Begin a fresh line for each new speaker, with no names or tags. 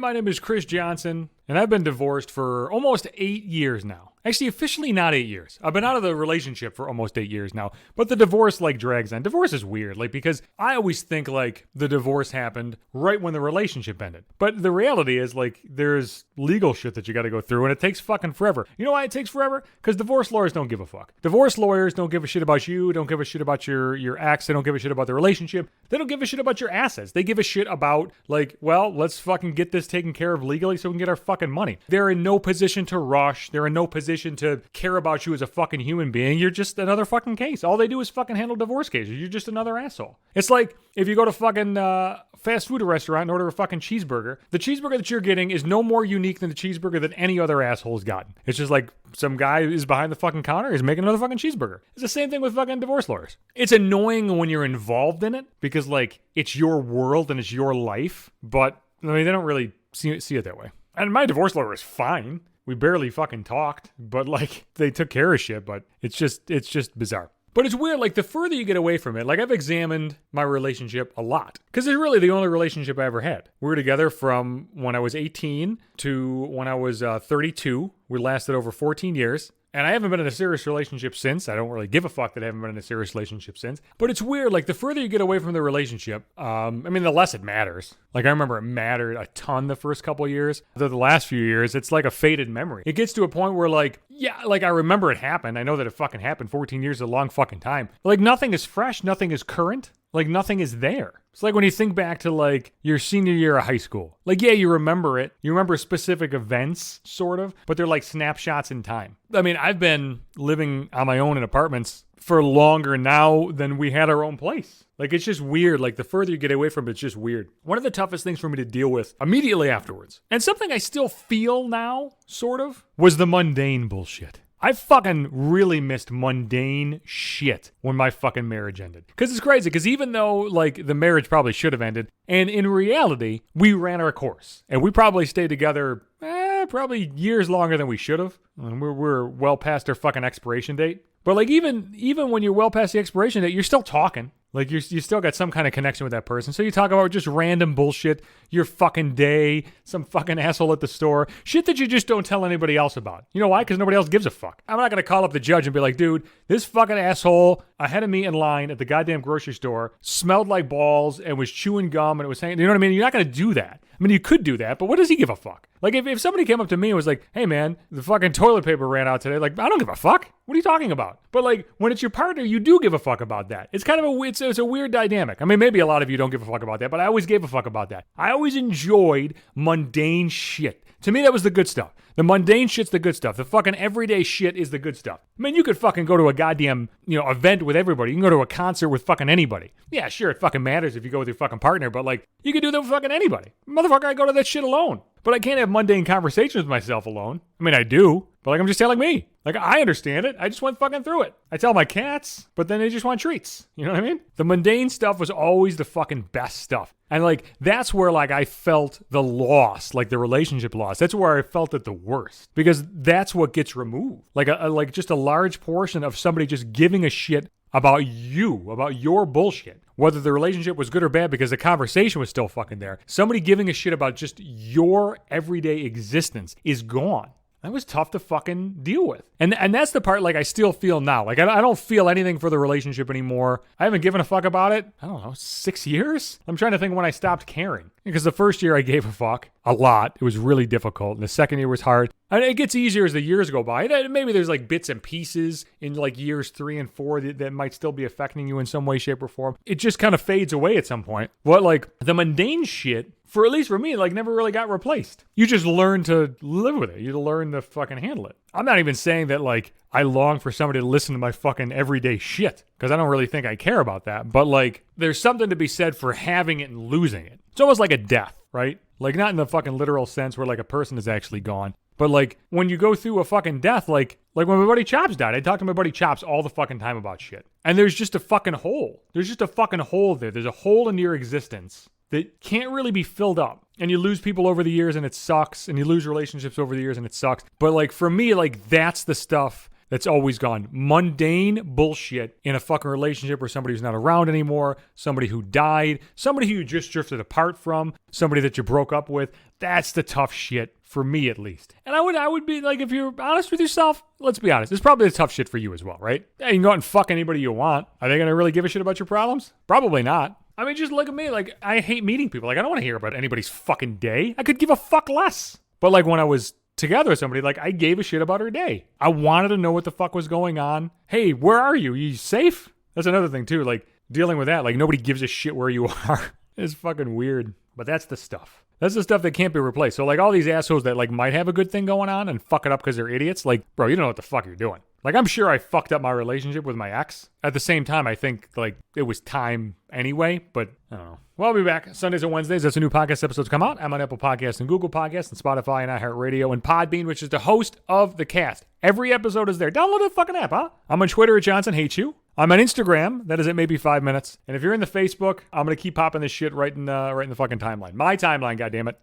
my name is Chris Johnson, and I've been divorced for almost 8 years now. Actually, officially not 8 years. I've been out of the relationship for almost 8 years now, but the divorce like drags on. Divorce is weird, like because I always think like the divorce happened right when the relationship ended. But the reality is like there's legal shit that you got to go through, and it takes fucking forever. You know why it takes forever? Because divorce lawyers don't give a fuck. Divorce lawyers don't give a shit about you, don't give a shit about your ex, they don't give a shit about the relationship, they don't give a shit about your assets. They give a shit about like, well, let's fucking get this taken care of legally so we can get our fucking money. They're in no position to rush. They're in no position to care about you as a fucking human being. You're just another fucking case. All they do is fucking handle divorce cases. You're just another asshole. It's like if you go to fucking fast food restaurant and order a fucking cheeseburger, the cheeseburger that you're getting is no more unique than the cheeseburger that any other asshole's gotten. It's just like some guy is behind the fucking counter is making another fucking cheeseburger. It's the same thing with fucking divorce lawyers. It's annoying when you're involved in it because like it's your world and it's your life, but I mean they don't really see it that way. And my divorce lawyer is fine. We barely fucking talked, but like they took care of shit, but it's just bizarre. But it's weird, like the further you get away from it, like I've examined my relationship a lot because it's really the only relationship I ever had. We were together from when I was 18 to when I was 32. We lasted over 14 years. And I haven't been in a serious relationship since. I don't really give a fuck that I haven't been in a serious relationship since. But it's weird, like the further you get away from the relationship, I mean, the less it matters. Like I remember it mattered a ton the first couple of years. The last few years, it's like a faded memory. It gets to a point where like, yeah, like I remember it happened. I know that it fucking happened. 14 years is a long fucking time. Like nothing is fresh. Nothing is current. Like nothing is there. It's like when you think back to like your senior year of high school. Like, yeah, you remember it. You remember specific events, sort of, but they're like snapshots in time. I mean, I've been living on my own in apartments for longer now than we had our own place. Like, it's just weird. Like, the further you get away from it, it's just weird. One of the toughest things for me to deal with immediately afterwards, and something I still feel now, sort of, was the mundane bullshit. I fucking really missed mundane shit when my fucking marriage ended. Because it's crazy, because even though, like, the marriage probably should have ended, and in reality, we ran our course. And we probably stayed together, probably years longer than we should have. And we're well past our fucking expiration date. But, like, even when you're well past the expiration date, you're still talking. Like, you still got some kind of connection with that person. So you talk about just random bullshit, your fucking day, some fucking asshole at the store, shit that you just don't tell anybody else about. You know why? Because nobody else gives a fuck. I'm not going to call up the judge and be like, dude, this fucking asshole ahead of me in line at the goddamn grocery store smelled like balls and was chewing gum and it was hanging. You know what I mean? You're not going to do that. I mean, you could do that, but what does he give a fuck? Like, if somebody came up to me and was like, hey, man, the fucking toilet paper ran out today, like, I don't give a fuck. What are you talking about? But, like, when it's your partner, you do give a fuck about that. It's kind of it's a weird dynamic. I mean, maybe a lot of you don't give a fuck about that, but I always gave a fuck about that. I always enjoyed mundane shit. To me, that was the good stuff. The mundane shit's the good stuff. The fucking everyday shit is the good stuff. I mean, you could fucking go to a goddamn, event with everybody. You can go to a concert with fucking anybody. Yeah, sure, it fucking matters if you go with your fucking partner, but, like, you could do that with fucking anybody. Motherfucker, I go to that shit alone. But I can't have mundane conversations with myself alone. I mean, I do, but, like, I'm just telling me. Like, I understand it. I just went fucking through it. I tell my cats, but then they just want treats. You know what I mean? The mundane stuff was always the fucking best stuff. And, like, that's where, like, I felt the loss, like the relationship loss. That's where I felt it the worst. Because that's what gets removed. Like just a large portion of somebody just giving a shit about you, about your bullshit. Whether the relationship was good or bad because the conversation was still fucking there. Somebody giving a shit about just your everyday existence is gone. That was tough to fucking deal with. And that's the part, like, I still feel now. Like, I don't feel anything for the relationship anymore. I haven't given a fuck about it, I don't know, 6 years? I'm trying to think when I stopped caring. Because the first year I gave a fuck a lot. It was really difficult. And the second year was hard. And it gets easier as the years go by. Maybe there's, like, bits and pieces in, like, years 3 and 4 that might still be affecting you in some way, shape, or form. It just kind of fades away at some point. But, like, the mundane shit, at least for me, like, never really got replaced. You just learn to live with it. You learn to fucking handle it. I'm not even saying that, like, I long for somebody to listen to my fucking everyday shit, because I don't really think I care about that. But, like, there's something to be said for having it and losing it. It's almost like a death, right? Like, not in the fucking literal sense where, like, a person is actually gone. But, like, when you go through a fucking death, like when my buddy Chops died, I talked to my buddy Chops all the fucking time about shit. And there's just a fucking hole. There's just a fucking hole there. There's a hole in your existence that can't really be filled up. And you lose people over the years and it sucks. And you lose relationships over the years and it sucks. But, like, for me, like, that's the stuff that's always gone. Mundane bullshit in a fucking relationship where somebody who's not around anymore, somebody who died, somebody who you just drifted apart from, somebody that you broke up with. That's the tough shit, for me at least. And I would be like, if you're honest with yourself, let's be honest, it's probably the tough shit for you as well, right? Yeah, you can go out and fuck anybody you want. Are they going to really give a shit about your problems? Probably not. I mean, just look at me. Like, I hate meeting people. Like, I don't want to hear about anybody's fucking day. I could give a fuck less. But like when I was together with somebody, like I gave a shit about her day. I wanted to know what the fuck was going on. Hey, where are you? You safe? That's another thing too. Like dealing with that. Like nobody gives a shit where you are. It's fucking weird. But that's the stuff. That's the stuff that can't be replaced. So like all these assholes that like might have a good thing going on and fuck it up because they're idiots. Like, bro, you don't know what the fuck you're doing. Like, I'm sure I fucked up my relationship with my ex. At the same time, I think, like, it was time anyway, but I don't know. Well, I'll be back Sundays and Wednesdays. That's a new podcast episodes come out. I'm on Apple Podcasts and Google Podcasts and Spotify and iHeartRadio and Podbean, which is the host of the cast. Every episode is there. Download the fucking app, huh? I'm on Twitter at Johnson Hates You. I'm on Instagram. That is at maybe 5 minutes. And if you're in the Facebook, I'm going to keep popping this shit right in the fucking timeline. My timeline, goddammit.